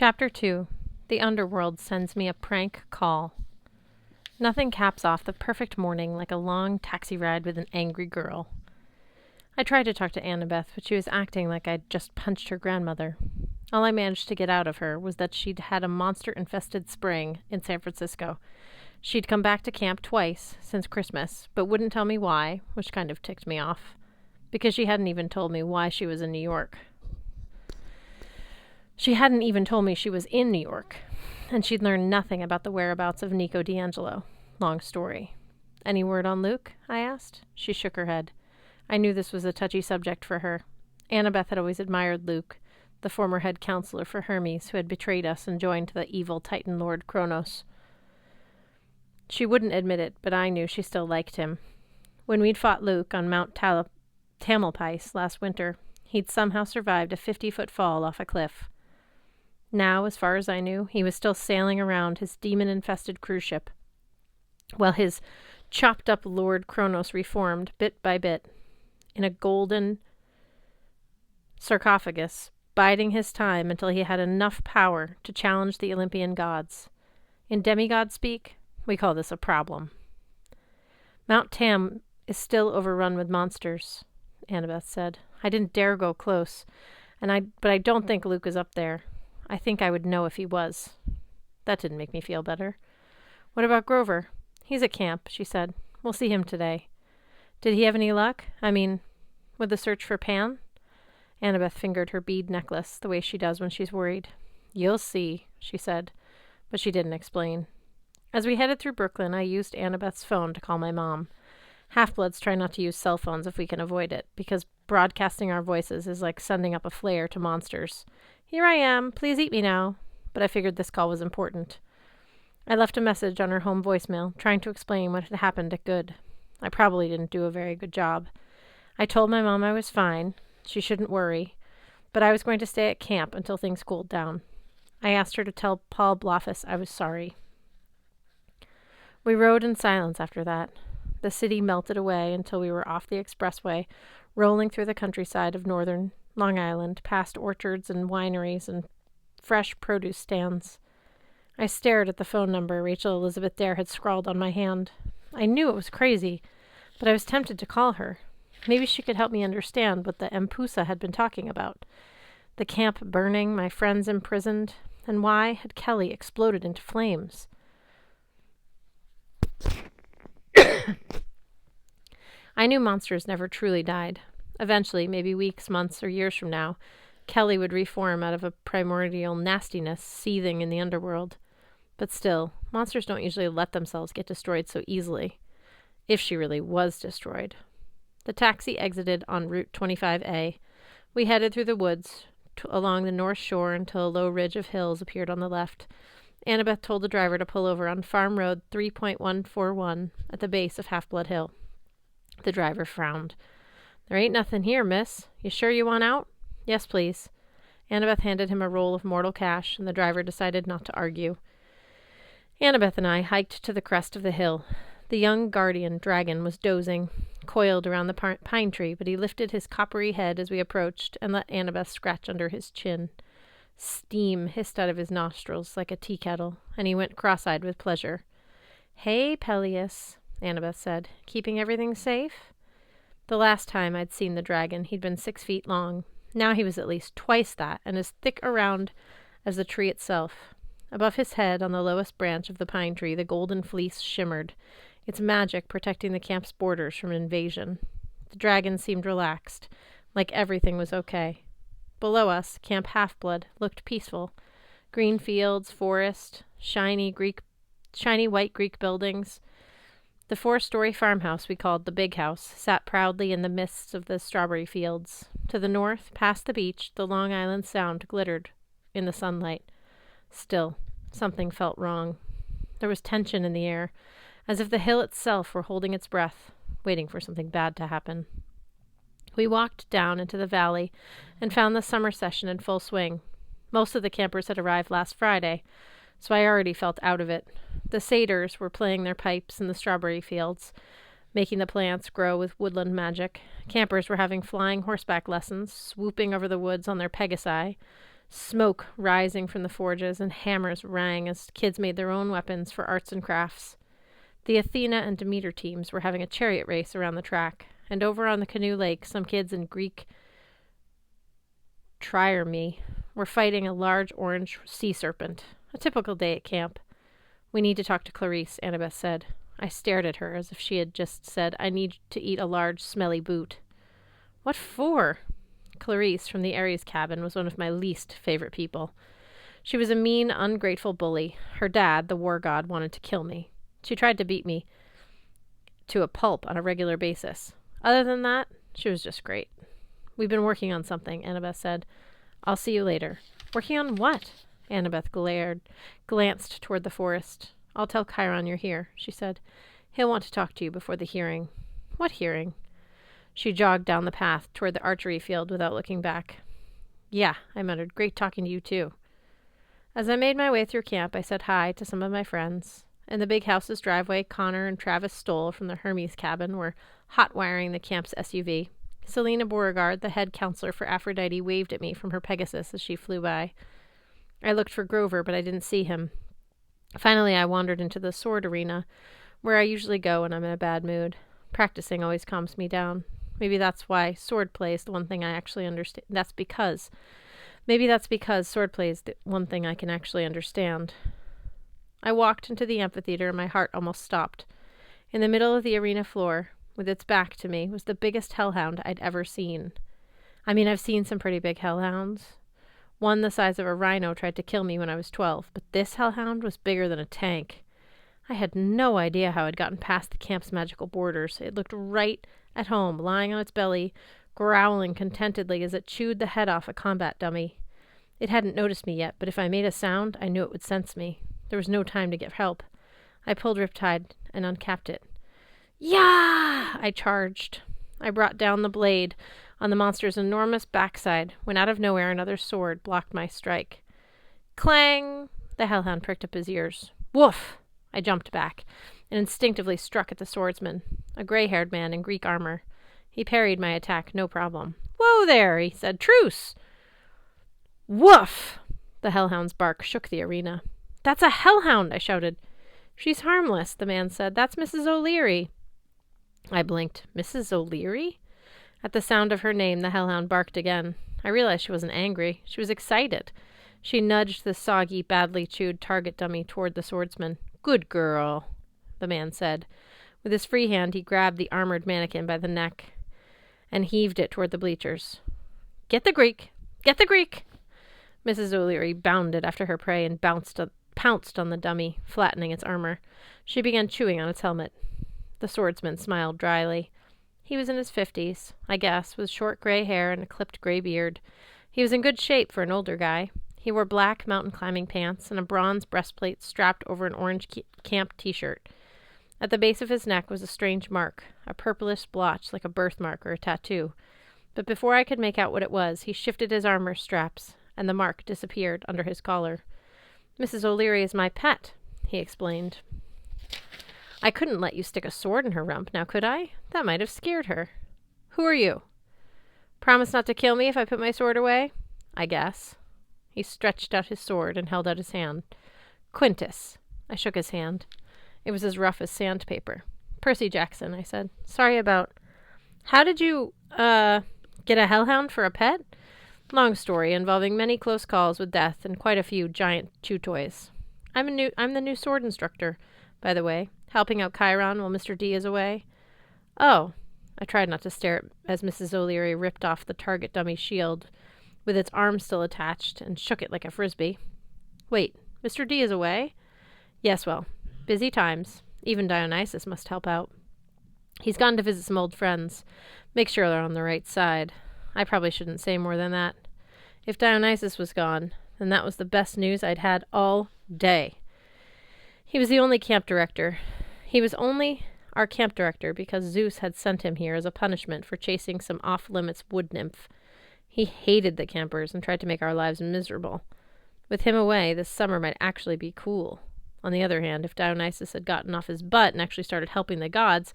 Chapter 2. The Underworld Sends Me a Prank Call. Nothing caps off the perfect morning like a long taxi ride with an angry girl. I tried to talk to Annabeth, but she was acting like I'd just punched her grandmother. All I managed to get out of her was that she'd had a monster-infested spring in San Francisco. She'd come back to camp twice since Christmas, but wouldn't tell me why, which kind of ticked me off, because she hadn't even told me why she was in New York. She hadn't even told me she was in New York, and she'd learned nothing about the whereabouts of Nico D'Angelo. Long story. Any word on Luke? I asked. She shook her head. I knew this was a touchy subject for her. Annabeth had always admired Luke, the former head counselor for Hermes, who had betrayed us and joined the evil Titan Lord Kronos. She wouldn't admit it, but I knew she still liked him. When we'd fought Luke on Mount Tamalpais last winter, he'd somehow survived a 50-foot fall off a cliff. Now, as far as I knew, he was still sailing around his demon-infested cruise ship, while his chopped-up Lord Kronos reformed, bit by bit, in a golden sarcophagus, biding his time until he had enough power to challenge the Olympian gods. In demigod speak, we call this a problem. Mount Tam is still overrun with monsters, Annabeth said. I didn't dare go close, but I don't think Luke is up there. I think I would know if he was. That didn't make me feel better. What about Grover? He's at camp, she said. We'll see him today. Did he have any luck? I mean, with the search for Pan? Annabeth fingered her bead necklace the way she does when she's worried. You'll see, she said, but she didn't explain. As we headed through Brooklyn, I used Annabeth's phone to call my mom. Half-bloods try not to use cell phones if we can avoid it, because broadcasting our voices is like sending up a flare to monsters. Here I am, please eat me now. But I figured this call was important. I left a message on her home voicemail, trying to explain what had happened at Good. I probably didn't do a very good job. I told my mom I was fine, she shouldn't worry, but I was going to stay at camp until things cooled down. I asked her to tell Paul Bloffus I was sorry. We rode in silence after that. The city melted away until we were off the expressway, rolling through the countryside of northern Long Island, past orchards and wineries and fresh produce stands. I stared at the phone number Rachel Elizabeth Dare had scrawled on my hand. I knew it was crazy, but I was tempted to call her. Maybe she could help me understand what the Empusa had been talking about. The camp burning, my friends imprisoned, and why had Kelly exploded into flames? I knew monsters never truly died. Eventually, maybe weeks, months, or years from now, Kelly would reform out of a primordial nastiness seething in the underworld. But still, monsters don't usually let themselves get destroyed so easily. If she really was destroyed. The taxi exited on Route 25A. We headed through the woods along the north shore until a low ridge of hills appeared on the left. Annabeth told the driver to pull over on Farm Road 3.141 at the base of Half-Blood Hill. The driver frowned. There ain't nothing here, miss. You sure you want out? Yes, please. Annabeth handed him a roll of mortal cash, and the driver decided not to argue. Annabeth and I hiked to the crest of the hill. The young guardian dragon was dozing, coiled around the pine tree, but he lifted his coppery head as we approached and let Annabeth scratch under his chin. Steam hissed out of his nostrils like a tea kettle, and he went cross-eyed with pleasure. Hey, Peleus, Annabeth said. Keeping everything safe? The last time I'd seen the dragon, he'd been 6 feet long. Now he was at least twice that, and as thick around as the tree itself. Above his head, on the lowest branch of the pine tree, the golden fleece shimmered, its magic protecting the camp's borders from invasion. The dragon seemed relaxed, like everything was okay. Below us, Camp Half-Blood looked peaceful. Green fields, forest, shiny white Greek buildings. The 4-story farmhouse we called the Big House sat proudly in the mists of the strawberry fields. To the north, past the beach, the Long Island Sound glittered in the sunlight. Still, something felt wrong. There was tension in the air, as if the hill itself were holding its breath, waiting for something bad to happen. We walked down into the valley and found the summer session in full swing. Most of the campers had arrived last Friday, so I already felt out of it. The satyrs were playing their pipes in the strawberry fields, making the plants grow with woodland magic. Campers were having flying horseback lessons, swooping over the woods on their pegasi. Smoke rising from the forges, and hammers rang as kids made their own weapons for arts and crafts. The Athena and Demeter teams were having a chariot race around the track, and over on the Canoe Lake, some kids in Greek trireme were fighting a large orange sea serpent. A typical day at camp. We need to talk to Clarice, Annabeth said. I stared at her as if she had just said, I need to eat a large, smelly boot. What for? Clarice from the Aries cabin was one of my least favorite people. She was a mean, ungrateful bully. Her dad, the war god, wanted to kill me. She tried to beat me to a pulp on a regular basis. Other than that, she was just great. We've been working on something, Annabeth said. I'll see you later. Working on what? Annabeth glanced toward the forest. I'll tell Chiron you're here, she said. He'll want to talk to you before the hearing. What hearing? She jogged down the path toward the archery field without looking back. Yeah, I muttered. Great talking to you, too. As I made my way through camp, I said hi to some of my friends. In the big house's driveway, Connor and Travis Stoll from the Hermes cabin were hot-wiring the camp's SUV. Selena Beauregard, the head counselor for Aphrodite, waved at me from her Pegasus as she flew by. I looked for Grover, but I didn't see him. Finally, I wandered into the sword arena, where I usually go when I'm in a bad mood. Practicing always calms me down. Maybe that's why swordplay is the one thing I actually understand. Maybe that's because swordplay is the one thing I can actually understand. I walked into the amphitheater and my heart almost stopped. In the middle of the arena floor, with its back to me, was the biggest hellhound I'd ever seen. I mean, I've seen some pretty big hellhounds. One the size of a rhino tried to kill me when I was 12, but this hellhound was bigger than a tank. I had no idea how I'd gotten past the camp's magical borders. It looked right at home, lying on its belly, growling contentedly as it chewed the head off a combat dummy. It hadn't noticed me yet, but if I made a sound, I knew it would sense me. There was no time to get help. I pulled Riptide and uncapped it. Yah! I charged. I brought down the blade on the monster's enormous backside, when out of nowhere another sword blocked my strike. Clang! The hellhound pricked up his ears. Woof! I jumped back and instinctively struck at the swordsman, a gray-haired man in Greek armor. He parried my attack, no problem. Whoa there, he said. Truce! Woof! The hellhound's bark shook the arena. That's a hellhound, I shouted. She's harmless, the man said. That's Mrs. O'Leary. I blinked. Mrs. O'Leary? At the sound of her name, the hellhound barked again. I realized she wasn't angry. She was excited. She nudged the soggy, badly chewed target dummy toward the swordsman. Good girl, the man said. With his free hand, he grabbed the armored mannequin by the neck and heaved it toward the bleachers. Get the Greek! Get the Greek! Mrs. O'Leary bounded after her prey and pounced on the dummy, flattening its armor. She began chewing on its helmet. The swordsman smiled dryly. He was in his 50s, I guess, with short gray hair and a clipped gray beard. He was in good shape for an older guy. He wore black mountain climbing pants and a bronze breastplate strapped over an orange camp t-shirt. At the base of his neck was a strange mark, a purplish blotch like a birthmark or a tattoo. But before I could make out what it was, he shifted his armor straps, and the mark disappeared under his collar. Mrs. O'Leary is my pet, he explained. I couldn't let you stick a sword in her rump, now could I? That might have scared her. Who are you? Promise not to kill me if I put my sword away? I guess. He stretched out his sword and held out his hand. Quintus. I shook his hand. It was as rough as sandpaper. Percy Jackson, I said. Sorry about... How did you, get a hellhound for a pet? Long story, involving many close calls with death and quite a few giant chew toys. I'm the new sword instructor, by the way, helping out Chiron while Mr. D is away. Oh. I tried not to stare as Mrs. O'Leary ripped off the target dummy shield with its arm still attached and shook it like a frisbee. Wait, Mr. D is away? Yes, well, busy times. Even Dionysus must help out. He's gone to visit some old friends. Make sure they're on the right side. I probably shouldn't say more than that. If Dionysus was gone, then that was the best news I'd had all day. He was the only camp director. He was only our camp director because Zeus had sent him here as a punishment for chasing some off-limits wood nymph. He hated the campers and tried to make our lives miserable. With him away, this summer might actually be cool. On the other hand, if Dionysus had gotten off his butt and actually started helping the gods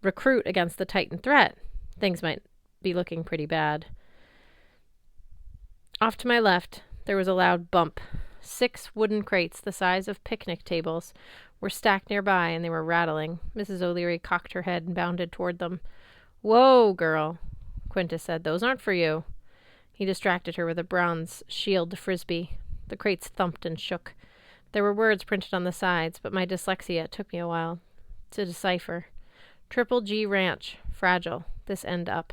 recruit against the Titan threat, things might be looking pretty bad. Off to my left, There was a loud bump. 6 wooden crates, the size of picnic tables, were stacked nearby, and they were rattling. Mrs. O'Leary cocked her head and bounded toward them. "Whoa, girl," Quintus said. "Those aren't for you." He distracted her with a bronze shield frisbee. The crates thumped and shook. There were words printed on the sides, but my dyslexia took me a while to decipher. Triple G Ranch, fragile, this end up.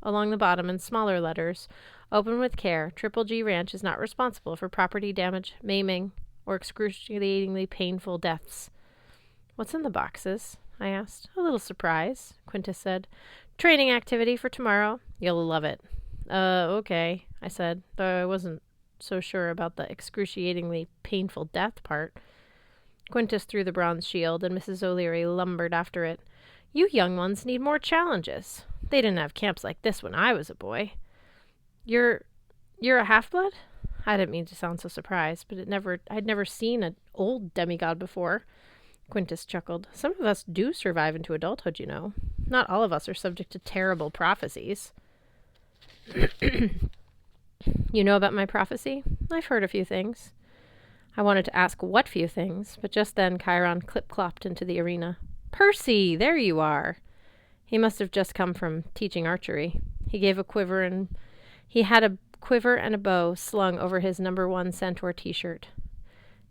Along the bottom, in smaller letters, open with care, Triple G Ranch is not responsible for property damage, maiming, or excruciatingly painful deaths. "What's in the boxes?" I asked. "A little surprise," Quintus said. "Training activity for tomorrow. You'll love it." Okay, I said, though I wasn't so sure about the excruciatingly painful death part. Quintus threw the bronze shield, and Mrs. O'Leary lumbered after it. "You young ones need more challenges. They didn't have camps like this when I was a boy." You're a half-blood?" I didn't mean to sound so surprised, but I'd never seen an old demigod before. Quintus chuckled. "Some of us do survive into adulthood, you know. Not all of us are subject to terrible prophecies." "You know about my prophecy?" "I've heard a few things." I wanted to ask what few things, but just then Chiron clip-clopped into the arena. "Percy, there you are!" He must have just come from teaching archery. He had a quiver and a bow slung over his No. 1 Centaur t-shirt.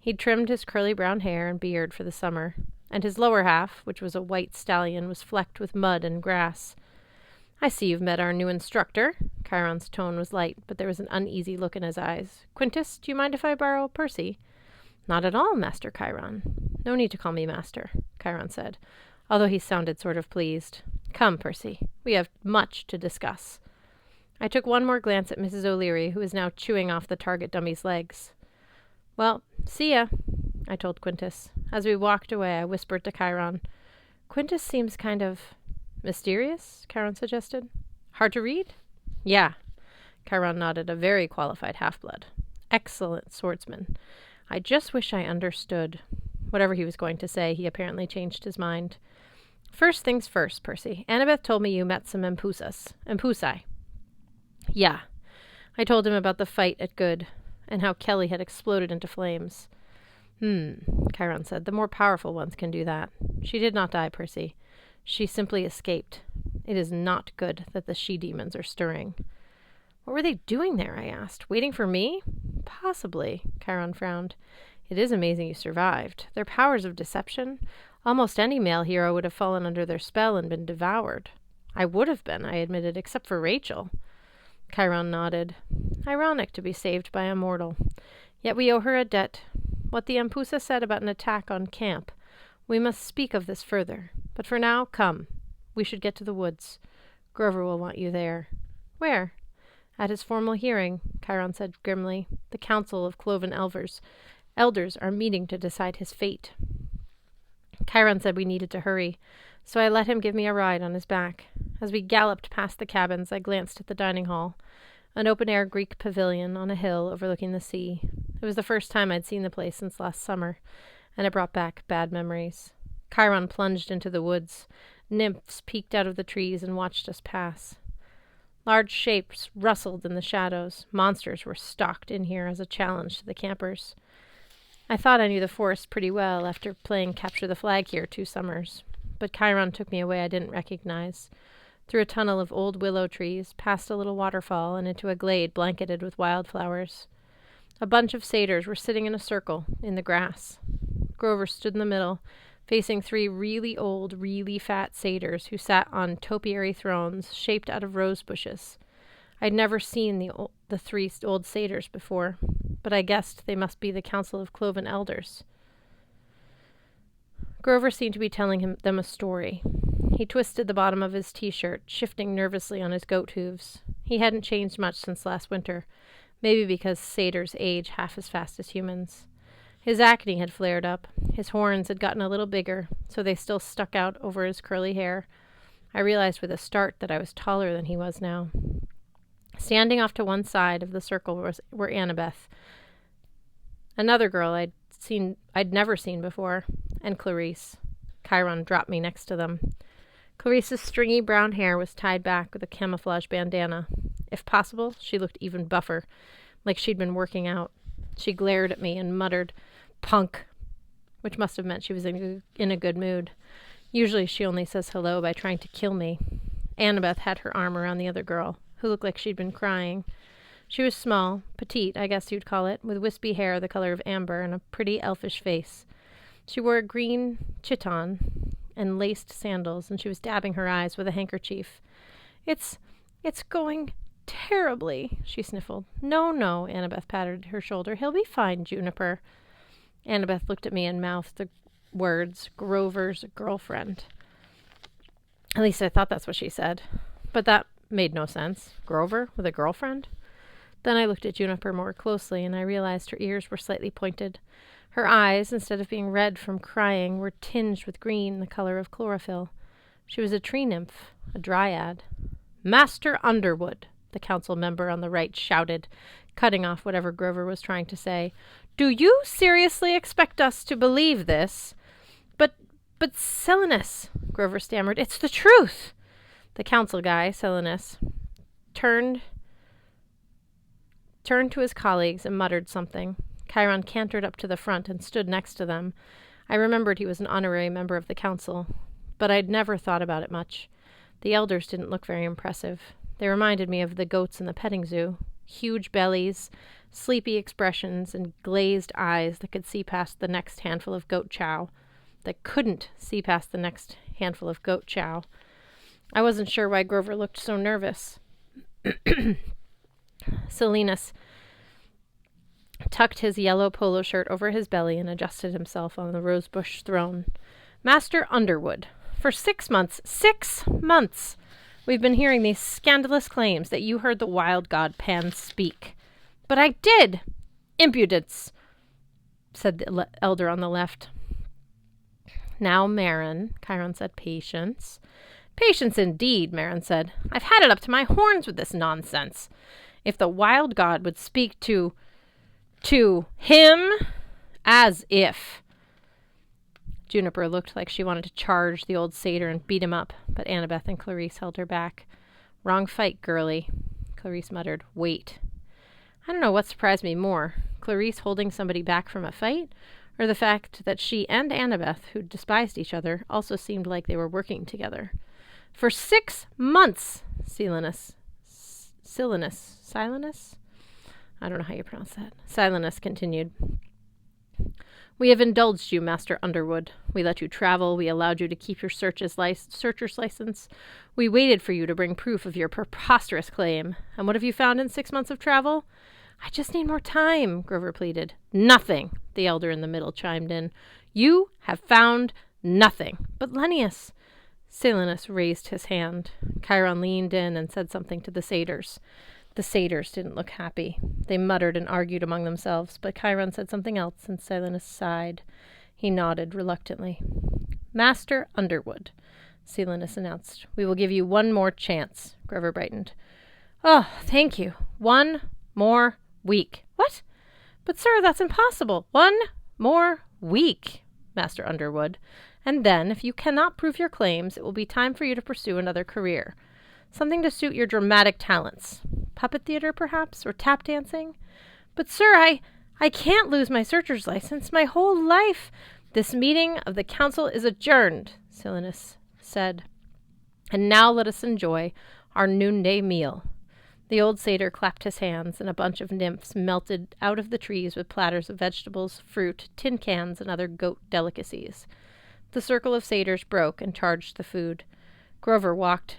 He'd trimmed his curly brown hair and beard for the summer, and his lower half, which was a white stallion, was flecked with mud and grass. "I see you've met our new instructor." Chiron's tone was light, but there was an uneasy look in his eyes. "Quintus, do you mind if I borrow Percy?" "Not at all, Master Chiron." "No need to call me Master," Chiron said, although he sounded sort of pleased. "Come, Percy, we have much to discuss." I took one more glance at Mrs. O'Leary, who was now chewing off the target dummy's legs. "Well, see ya," I told Quintus. As we walked away, I whispered to Chiron. "Quintus seems kind of mysterious," Chiron suggested. "Hard to read?" "Yeah." Chiron nodded. "A very qualified half-blood. Excellent swordsman. I just wish I understood." Whatever he was going to say, he apparently changed his mind. "First things first, Percy. Annabeth told me you met some Empusai. "Yeah." I told him about the fight at Good, and how Kelly had exploded into flames. Chiron said. "The more powerful ones can do that. She did not die, Percy. She simply escaped. It is not good that the she-demons are stirring." "What were they doing there?" I asked. "Waiting for me?" "Possibly," Chiron frowned. "It is amazing you survived. Their powers of deception. Almost any male hero would have fallen under their spell and been devoured." "I would have been," I admitted, "except for Rachel." Chiron nodded. "Ironic to be saved by a mortal. Yet we owe her a debt. What the Empusa said about an attack on camp. We must speak of this further. But for now, come. We should get to the woods. Grover will want you there." "Where?" "At his formal hearing," Chiron said grimly. "The Council of Cloven Elders are meeting to decide his fate." Chiron said we needed to hurry, so I let him give me a ride on his back. As we galloped past the cabins, I glanced at the dining hall, an open-air Greek pavilion on a hill overlooking the sea. It was the first time I'd seen the place since last summer, and it brought back bad memories. Chiron plunged into the woods. Nymphs peeked out of the trees and watched us pass. Large shapes rustled in the shadows. Monsters were stalked in here as a challenge to the campers. I thought I knew the forest pretty well after playing Capture the Flag here 2 summers, but Chiron took me away I didn't recognize, through a tunnel of old willow trees, past a little waterfall, and into a glade blanketed with wildflowers. A bunch of satyrs were sitting in a circle in the grass. Grover stood in the middle, facing 3 really old, really fat satyrs who sat on topiary thrones shaped out of rose bushes. I'd never seen the 3 old satyrs before, but I guessed they must be the Council of Cloven Elders. Grover seemed to be telling them a story. He twisted the bottom of his t-shirt, shifting nervously on his goat hooves. He hadn't changed much since last winter, maybe because satyrs age half as fast as humans. His acne had flared up. His horns had gotten a little bigger, so they still stuck out over his curly hair. I realized with a start that I was taller than he was now. Standing off to one side of the circle were Annabeth, another girl I'd never seen before, and Clarice. Chiron dropped me next to them. Clarice's stringy brown hair was tied back with a camouflage bandana. If possible, she looked even buffer, like she'd been working out. She glared at me and muttered, "Punk," which must have meant she was in a good mood. Usually she only says hello by trying to kill me. Annabeth had her arm around the other girl, who looked like she'd been crying. She was small, petite, I guess you'd call it, with wispy hair the color of amber and a pretty elfish face. She wore a green chiton and laced sandals, and she was dabbing her eyes with a handkerchief. It's going terribly, she sniffled. No, Annabeth patted her shoulder. He'll be fine, Juniper. Annabeth looked at me and mouthed the words, Grover's girlfriend. At least I thought that's what she said. But that made no sense. Grover with a girlfriend? Then I looked at Juniper more closely, and I realized her ears were slightly pointed. Her eyes, instead of being red from crying, were tinged with green, the color of chlorophyll. She was a tree nymph, a dryad. Master Underwood, the council member on the right shouted, cutting off whatever Grover was trying to say. Do you seriously expect us to believe this? But Silenus, Grover stammered. It's the truth. The council guy, Silenus, turned to his colleagues and muttered something. Chiron cantered up to the front and stood next to them. I remembered he was an honorary member of the council, but I'd never thought about it much. The elders didn't look very impressive. They reminded me of the goats in the petting zoo. Huge bellies, sleepy expressions, and glazed eyes that could see past the next handful of goat chow. That couldn't see past the next handful of goat chow. I wasn't sure why Grover looked so nervous. Silenus tucked his yellow polo shirt over his belly and adjusted himself on the rosebush throne. Master Underwood, for 6 months, we've been hearing these scandalous claims that you heard the wild god Pan speak. But I did! Impudence, said the elder on the left. Now, Marin, Chiron said, patience. Patience indeed, Marin said. I've had it up to my horns with this nonsense. If the wild god would speak to him, as if. Juniper looked like she wanted to charge the old satyr and beat him up, but Annabeth and Clarice held her back. Wrong fight, girlie, Clarice muttered. Wait. I don't know what surprised me more, Clarice holding somebody back from a fight, or the fact that she and Annabeth, who despised each other, also seemed like they were working together. For 6 months, Silenus? I don't know how you pronounce that. Silenus continued. We have indulged you, Master Underwood. We let you travel. We allowed you to keep your searcher's license. We waited for you to bring proof of your preposterous claim. And what have you found in 6 months of travel? I just need more time, Grover pleaded. Nothing, the elder in the middle chimed in. You have found nothing. But Lennius. Silenus raised his hand. Chiron leaned in and said something to the satyrs. The satyrs didn't look happy. They muttered and argued among themselves, but Chiron said something else, and Silenus sighed. He nodded reluctantly. Master Underwood, Silenus announced. We will give you 1 more chance, Grover brightened. Oh, thank you. 1 more week. What? But, sir, that's impossible. 1 more week, Master Underwood. And then, if you cannot prove your claims, it will be time for you to pursue another career. Something to suit your dramatic talents. Puppet theater, perhaps, or tap dancing? But, sir, I can't lose my searcher's license. My whole life. This meeting of the council is adjourned, Silenus said. And now let us enjoy our noonday meal. The old satyr clapped his hands, and a bunch of nymphs melted out of the trees with platters of vegetables, fruit, tin cans, and other goat delicacies. The circle of satyrs broke and charged the food. Grover walked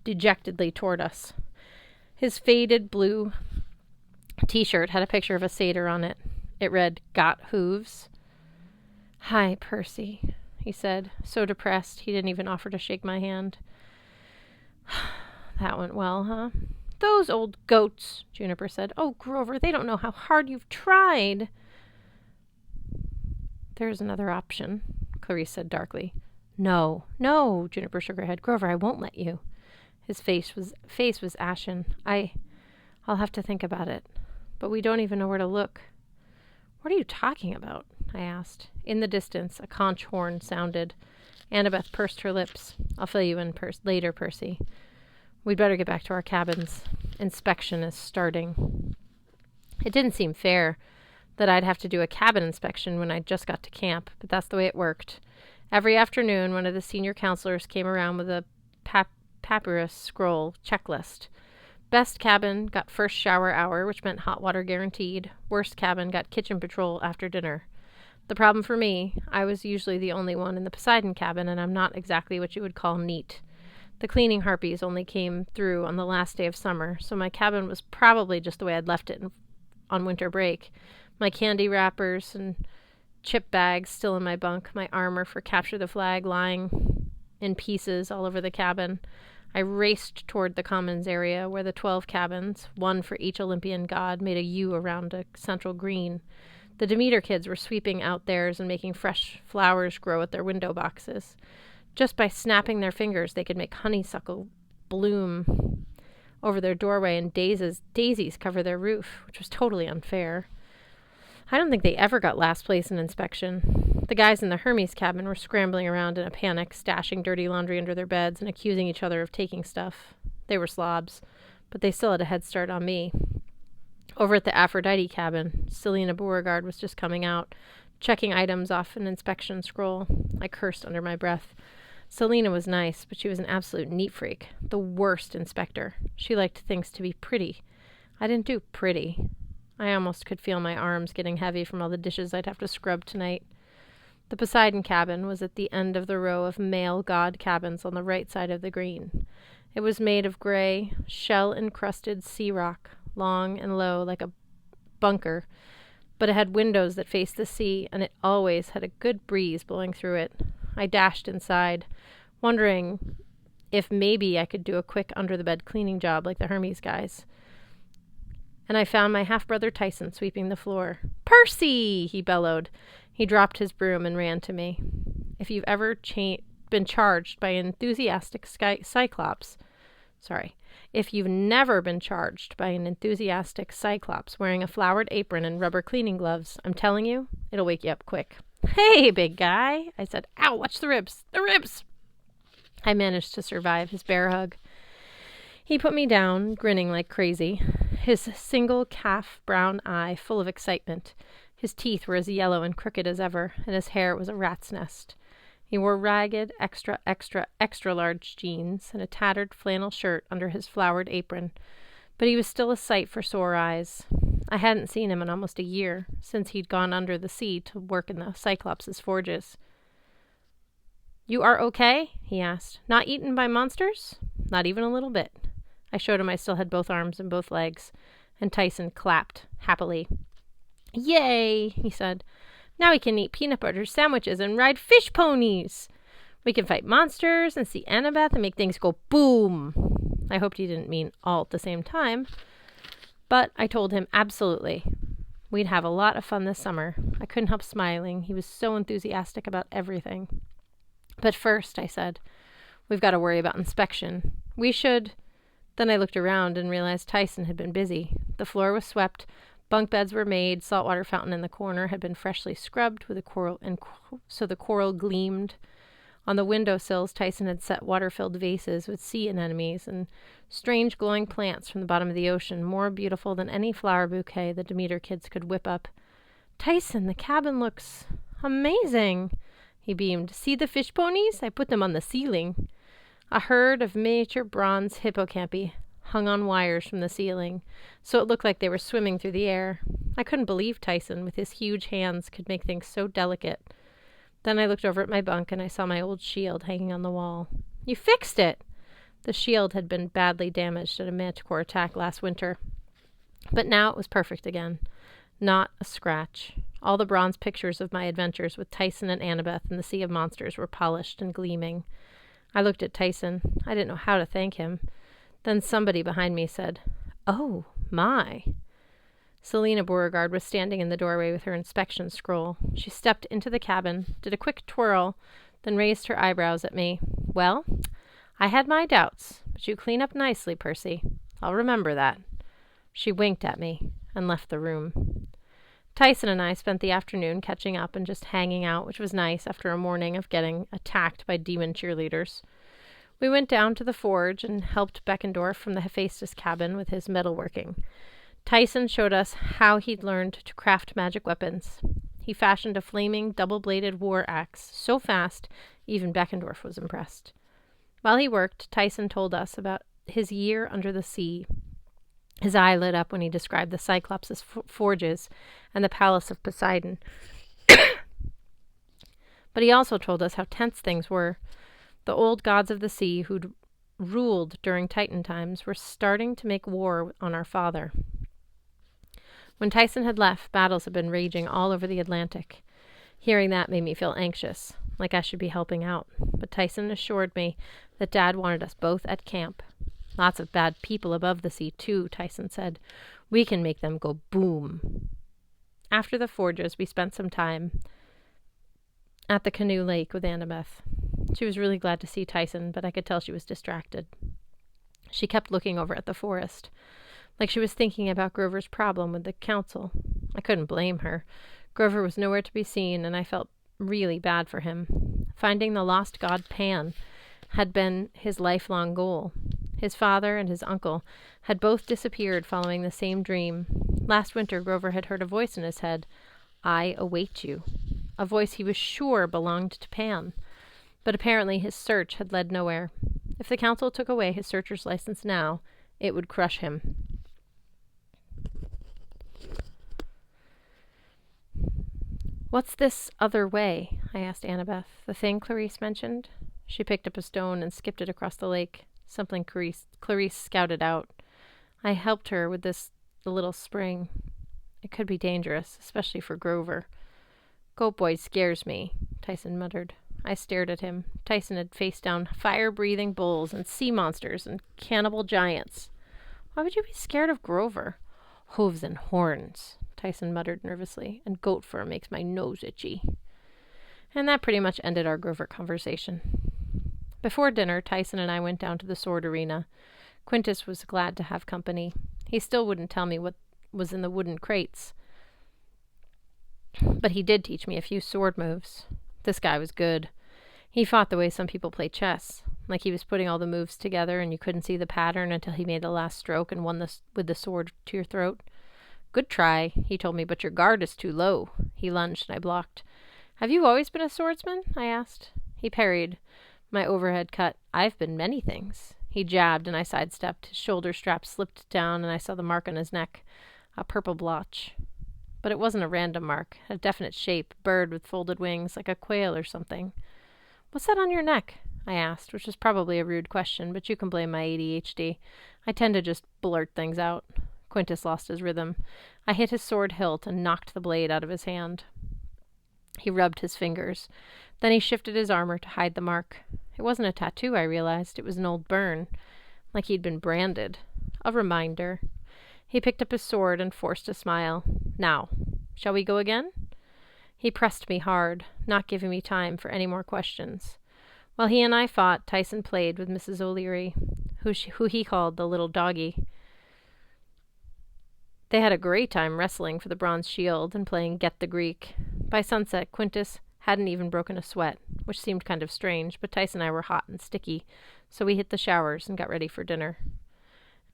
dejectedly toward us. His faded blue T-shirt had a picture of a satyr on it. It read, Got hooves? Hi, Percy, he said, so depressed he didn't even offer to shake my hand. That went well, huh? Those old goats, Juniper said. Oh, Grover, they don't know how hard you've tried. There's another option, Clarice said darkly. No, Juniper shook her head. Grover, I won't let you. His face was ashen. I'll have to think about it. But we don't even know where to look. What are you talking about? I asked. In the distance, a conch horn sounded. Annabeth pursed her lips. I'll fill you in later, Percy. We'd better get back to our cabins. Inspection is starting. It didn't seem fair that I'd have to do a cabin inspection when I just got to camp, but that's the way it worked. Every afternoon, one of the senior counselors came around with a papyrus scroll checklist. Best cabin got first shower hour, which meant hot water guaranteed. Worst cabin got kitchen patrol after dinner. The problem for me, I was usually the only one in the Poseidon cabin, and I'm not exactly what you would call neat. The cleaning harpies only came through on the last day of summer, so my cabin was probably just the way I'd left it on winter break. My candy wrappers and chip bags still in my bunk, my armor for Capture the Flag lying in pieces all over the cabin. I raced toward the commons area where the 12 cabins, one for each Olympian god, made a U around a central green. The Demeter kids were sweeping out theirs and making fresh flowers grow at their window boxes. Just by snapping their fingers, they could make honeysuckle bloom over their doorway and daisies cover their roof, which was totally unfair. I don't think they ever got last place in inspection. The guys in the Hermes cabin were scrambling around in a panic, stashing dirty laundry under their beds and accusing each other of taking stuff. They were slobs, but they still had a head start on me. Over at the Aphrodite cabin, Selena Beauregard was just coming out, checking items off an inspection scroll. I cursed under my breath. Selena was nice, but she was an absolute neat freak, the worst inspector. She liked things to be pretty. I didn't do pretty. I almost could feel my arms getting heavy from all the dishes I'd have to scrub tonight. The Poseidon cabin was at the end of the row of male god cabins on the right side of the green. It was made of gray, shell-encrusted sea rock, long and low like a bunker, but it had windows that faced the sea, and it always had a good breeze blowing through it. I dashed inside, wondering if maybe I could do a quick under-the-bed cleaning job like the Hermes guys. And I found my half-brother Tyson sweeping the floor. "Percy!" he bellowed. He dropped his broom and ran to me. If you've ever been charged by an enthusiastic if you've never been charged by an enthusiastic cyclops wearing a flowered apron and rubber cleaning gloves, I'm telling you, it'll wake you up quick. "Hey, big guy," I said. "Ow, watch the ribs. The ribs!" I managed to survive his bear hug. He put me down, grinning like crazy, his single calf brown eye full of excitement. His teeth were as yellow and crooked as ever, and his hair was a rat's nest. He wore ragged, extra large jeans and a tattered flannel shirt under his flowered apron, but he was still a sight for sore eyes. I hadn't seen him in almost a year, since he'd gone under the sea to work in the Cyclops' forges. "You are okay?" he asked. "Not eaten by monsters?" "Not even a little bit." I showed him I still had both arms and both legs, and Tyson clapped happily. "Yay!" he said. "Now we can eat peanut butter sandwiches and ride fish ponies. We can fight monsters and see Annabeth and make things go boom." I hoped he didn't mean all at the same time, but I told him absolutely. We'd have a lot of fun this summer. I couldn't help smiling. He was so enthusiastic about everything. "But first," I said, "we've got to worry about inspection. We should—" Then I looked around and realized Tyson had been busy. The floor was swept, bunk beds were made, saltwater fountain in the corner had been freshly scrubbed with a coral, so the coral gleamed. On the windowsills, Tyson had set water-filled vases with sea anemones and strange glowing plants from the bottom of the ocean, more beautiful than any flower bouquet the Demeter kids could whip up. "Tyson, the cabin looks amazing," he beamed. "See the fish ponies? I put them on the ceiling." A herd of miniature bronze hippocampi hung on wires from the ceiling, so it looked like they were swimming through the air. I couldn't believe Tyson, with his huge hands, could make things so delicate. Then I looked over at my bunk and I saw my old shield hanging on the wall. "You fixed it!" The shield had been badly damaged at a manticore attack last winter, but now it was perfect again. Not a scratch. All the bronze pictures of my adventures with Tyson and Annabeth in the Sea of Monsters were polished and gleaming. I looked at Tyson. I didn't know how to thank him. Then somebody behind me said, "Oh, my." Selena Beauregard was standing in the doorway with her inspection scroll. She stepped into the cabin, did a quick twirl, then raised her eyebrows at me. "Well, I had my doubts, but you clean up nicely, Percy. I'll remember that." She winked at me and left the room. Tyson and I spent the afternoon catching up and just hanging out, which was nice after a morning of getting attacked by demon cheerleaders. We went down to the forge and helped Beckendorf from the Hephaestus cabin with his metalworking. Tyson showed us how he'd learned to craft magic weapons. He fashioned a flaming, double-bladed war axe so fast, even Beckendorf was impressed. While he worked, Tyson told us about his year under the sea. His eye lit up when he described the Cyclops' forges and the palace of Poseidon. But he also told us how tense things were. The old gods of the sea who'd ruled during Titan times were starting to make war on our father. When Tyson had left, battles had been raging all over the Atlantic. Hearing that made me feel anxious, like I should be helping out. But Tyson assured me that Dad wanted us both at camp. Lots of bad people above the sea, too, Tyson said. We can make them go boom. After the forges, we spent some time at the Canoe Lake with Annabeth. She was really glad to see Tyson, but I could tell she was distracted. She kept looking over at the forest, like she was thinking about Grover's problem with the council. I couldn't blame her. Grover was nowhere to be seen, and I felt really bad for him. Finding the lost god Pan had been his lifelong goal. His father and his uncle had both disappeared following the same dream. Last winter, Grover had heard a voice in his head, "I await you," a voice he was sure belonged to Pan. But apparently his search had led nowhere. If the council took away his searcher's license now, it would crush him. "What's this other way?" I asked Annabeth. "The thing Clarice mentioned?" She picked up a stone and skipped it across the lake, something Clarice scouted out. I helped her with the little spring. It could be dangerous, especially for Grover. "Goat Boy scares me," Tyson muttered. I stared at him. Tyson had faced down fire-breathing bulls and sea monsters and cannibal giants. Why would you be scared of Grover? "Hooves and horns," Tyson muttered nervously, "and goat fur makes my nose itchy." And that pretty much ended our Grover conversation. Before dinner, Tyson and I went down to the sword arena. Quintus was glad to have company. He still wouldn't tell me what was in the wooden crates, but he did teach me a few sword moves. This guy was good. He fought the way some people play chess, like he was putting all the moves together and you couldn't see the pattern until he made the last stroke and won with the sword to your throat. "Good try," he told me, "but your guard is too low." He lunged and I blocked. "Have you always been a swordsman?" I asked. He parried my overhead cut. "I've been many things." He jabbed and I sidestepped. His shoulder strap slipped down and I saw the mark on his neck, a purple blotch. But it wasn't a random mark, a definite shape, bird with folded wings, like a quail or something. "What's that on your neck?" I asked, which was probably a rude question, but you can blame my ADHD. I tend to just blurt things out. Quintus lost his rhythm. I hit his sword hilt and knocked the blade out of his hand. He rubbed his fingers. Then he shifted his armor to hide the mark. It wasn't a tattoo, I realized. It was an old burn, like he'd been branded. A reminder. He picked up his sword and forced a smile. "Now, shall we go again?" He pressed me hard, not giving me time for any more questions. While he and I fought, Tyson played with Mrs. O'Leary, who he called the little doggy. They had a great time wrestling for the bronze shield and playing Get the Greek. By sunset, Quintus hadn't even broken a sweat, which seemed kind of strange, but Tyson and I were hot and sticky, so we hit the showers and got ready for dinner.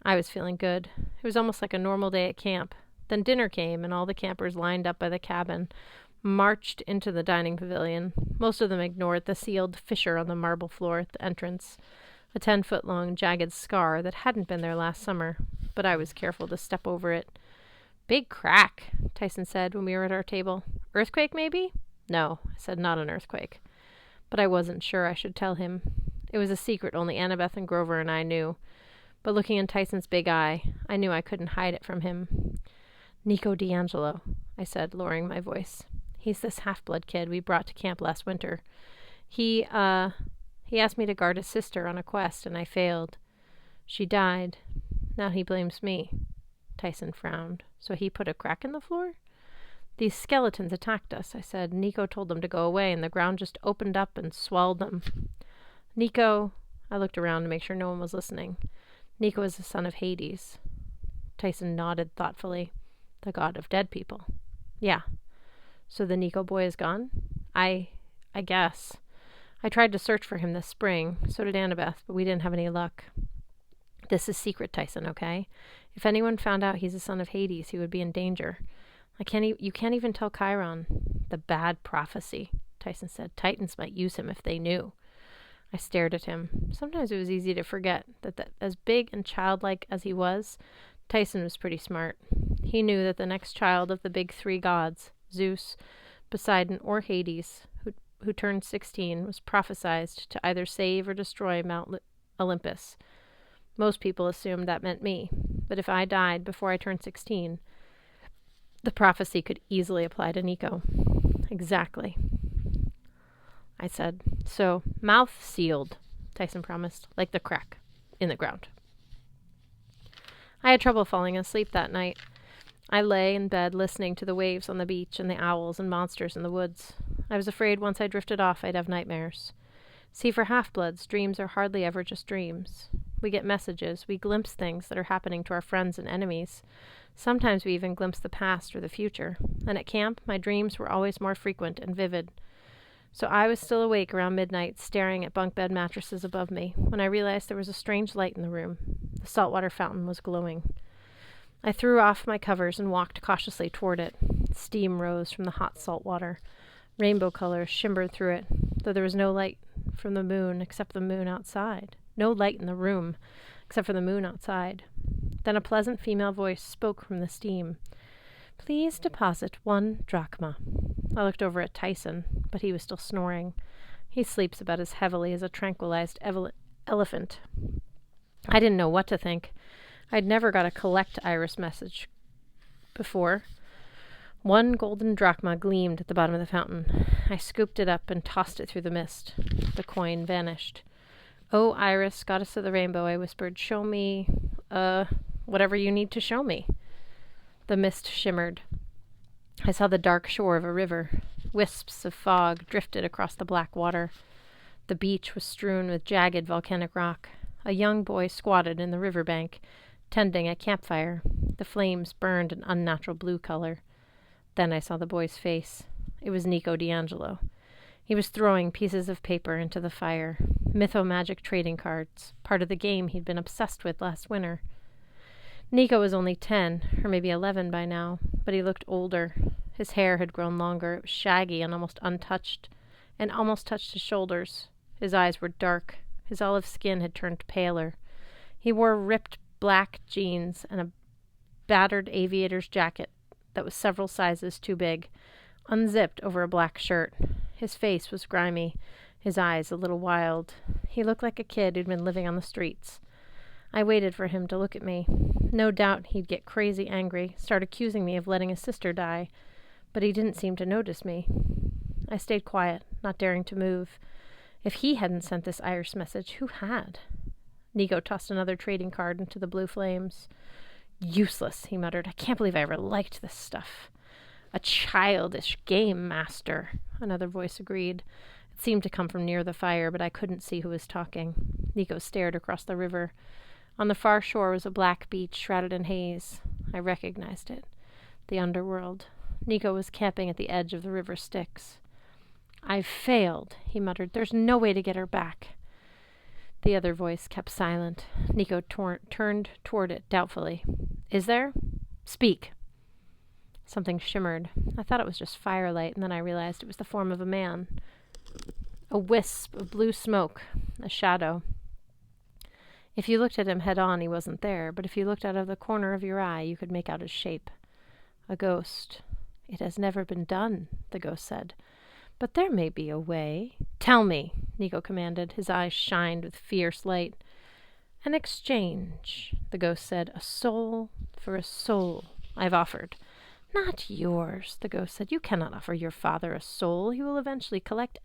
I was feeling good. It was almost like a normal day at camp. Then dinner came, and all the campers lined up by the cabin marched into the dining pavilion. Most of them ignored the sealed fissure on the marble floor at the entrance, a 10-foot-long jagged scar that hadn't been there last summer, but I was careful to step over it. "Big crack," Tyson said when we were at our table. "Earthquake, maybe?" "No," I said, "not an earthquake." But I wasn't sure I should tell him. It was a secret only Annabeth and Grover and I knew. But looking in Tyson's big eye, I knew I couldn't hide it from him. "Nico D'Angelo," I said, lowering my voice. "He's this half-blood kid we brought to camp last winter. He asked me to guard his sister on a quest, and I failed. She died. Now he blames me." Tyson frowned. "So he put a crack in the floor?" "These skeletons attacked us," I said. "Nico told them to go away, and the ground just opened up and swallowed them. Nico..." I looked around to make sure no one was listening. "Nico is the son of Hades." Tyson nodded thoughtfully. "The god of dead people." "Yeah. So the Nico boy is gone?" I guess. I tried to search for him this spring. So did Annabeth, but we didn't have any luck. This is secret, Tyson, okay? If anyone found out he's a son of Hades, he would be in danger. You can't even tell Chiron. The bad prophecy, Tyson said. Titans might use him if they knew. I stared at him. Sometimes it was easy to forget that as big and childlike as he was, Tyson was pretty smart. He knew that the next child of the big three gods, Zeus, Poseidon, or Hades, who turned 16, was prophesied to either save or destroy Mount Olympus. Most people assumed that meant me, but if I died before I turned 16, the prophecy could easily apply to Nico. Exactly, I said. So, mouth sealed, Tyson promised, like the crack in the ground. I had trouble falling asleep that night. I lay in bed listening to the waves on the beach and the owls and monsters in the woods. I was afraid once I drifted off I'd have nightmares. See, for half-bloods, dreams are hardly ever just dreams. We get messages, we glimpse things that are happening to our friends and enemies. Sometimes we even glimpse the past or the future. And at camp, my dreams were always more frequent and vivid. So I was still awake around midnight, staring at bunk bed mattresses above me, when I realized there was a strange light in the room. The saltwater fountain was glowing. I threw off my covers and walked cautiously toward it. Steam rose from the hot salt water. Rainbow colors shimmered through it, though there was no light from the moon except the moon outside. No light in the room, except for the moon outside. Then a pleasant female voice spoke from the steam. "Please deposit 1 drachma." I looked over at Tyson, but he was still snoring. He sleeps about as heavily as a tranquilized elephant. I didn't know what to think. I'd never got a collect iris message before. 1 golden drachma gleamed at the bottom of the fountain. I scooped it up and tossed it through the mist. The coin vanished. "Oh, Iris, goddess of the rainbow," I whispered, "show me, whatever you need to show me." The mist shimmered. I saw the dark shore of a river. Wisps of fog drifted across the black water. The beach was strewn with jagged volcanic rock. A young boy squatted in the riverbank, tending a campfire. The flames burned an unnatural blue color. Then I saw the boy's face. It was Nico D'Angelo. He was throwing pieces of paper into the fire. Mytho-magic trading cards, part of the game he'd been obsessed with last winter. Nico was only 10, or maybe 11 by now, but he looked older. His hair had grown longer. It was shaggy and almost untouched, and almost touched his shoulders. His eyes were dark. His olive skin had turned paler. He wore ripped black jeans and a battered aviator's jacket that was several sizes too big, unzipped over a black shirt. His face was grimy, his eyes a little wild. He looked like a kid who'd been living on the streets. I waited for him to look at me. No doubt he'd get crazy angry, start accusing me of letting his sister die, but he didn't seem to notice me. I stayed quiet, not daring to move. If he hadn't sent this Irish message, who had? Nico tossed another trading card into the blue flames. "Useless," he muttered. "I can't believe I ever liked this stuff." "A childish game master," another voice agreed. It seemed to come from near the fire, but I couldn't see who was talking. Nico stared across the river. On the far shore was a black beach shrouded in haze. I recognized it. The underworld. Nico was camping at the edge of the river Styx. "I've failed," he muttered. "There's no way to get her back." The other voice kept silent. Nico turned toward it doubtfully. "Is there? Speak." Something shimmered. I thought it was just firelight, and then I realized it was the form of a man. A wisp of blue smoke. A shadow. If you looked at him head-on, he wasn't there, but if you looked out of the corner of your eye, you could make out his shape. A ghost. "It has never been done," the ghost said. "But there may be a way." "Tell me," Nico commanded. His eyes shined with fierce light. "An exchange," the ghost said. "A soul for a soul I've offered." "Not yours," the ghost said. "You cannot offer your father a soul. He will eventually collect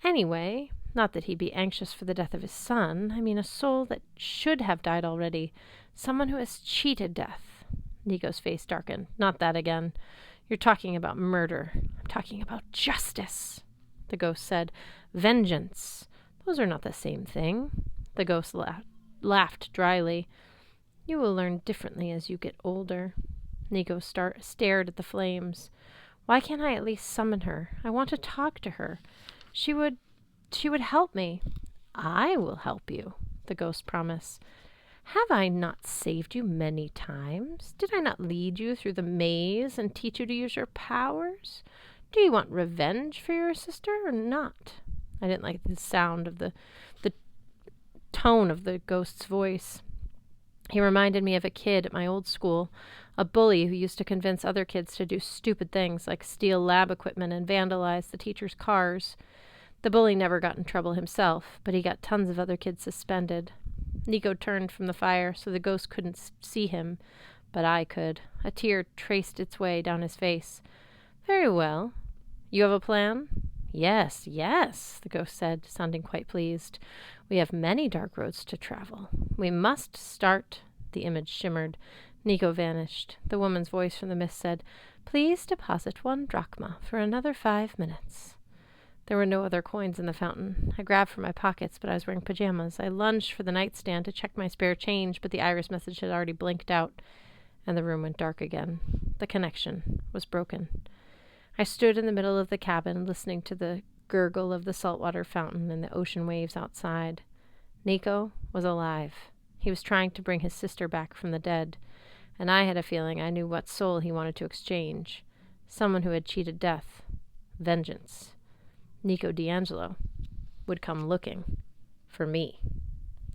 anyway. Not that he'd be anxious for the death of his son. I mean a soul that should have died already. Someone who has cheated death." Nico's face darkened. "Not that again. You're talking about murder." "I'm talking about justice," the ghost said. "Vengeance. Those are not the same thing." The ghost laughed dryly. "You will learn differently as you get older." Nico stared at the flames. "Why can't I at least summon her? I want to talk to her. She would help me." "I will help you," the ghost promised. Have I not saved you many times? Did I not lead you through the maze and teach you to use your powers? Do you want revenge for your sister or not? I didn't like the sound of the tone of the ghost's voice. He reminded me of a kid at my old school, a bully who used to convince other kids to do stupid things like steal lab equipment and vandalize the teacher's cars. The bully never got in trouble himself, but he got tons of other kids suspended. Nico turned from the fire so the ghost couldn't see him, but I could. A tear traced its way down his face. Very well. You have a plan? Yes, the ghost said, sounding quite pleased. We have many dark roads to travel. We must start. The image shimmered. Nico vanished. The woman's voice from the mist said, Please deposit 1 drachma for another 5 minutes. There were no other coins in the fountain. I grabbed from my pockets, but I was wearing pajamas. I lunged for the nightstand to check my spare change, but the iris message had already blinked out, and the room went dark again. The connection was broken. I stood in the middle of the cabin, listening to the gurgle of the saltwater fountain and the ocean waves outside. Nico was alive. He was trying to bring his sister back from the dead, and I had a feeling I knew what soul he wanted to exchange. Someone who had cheated death. Vengeance. Nico D'Angelo would come looking for me.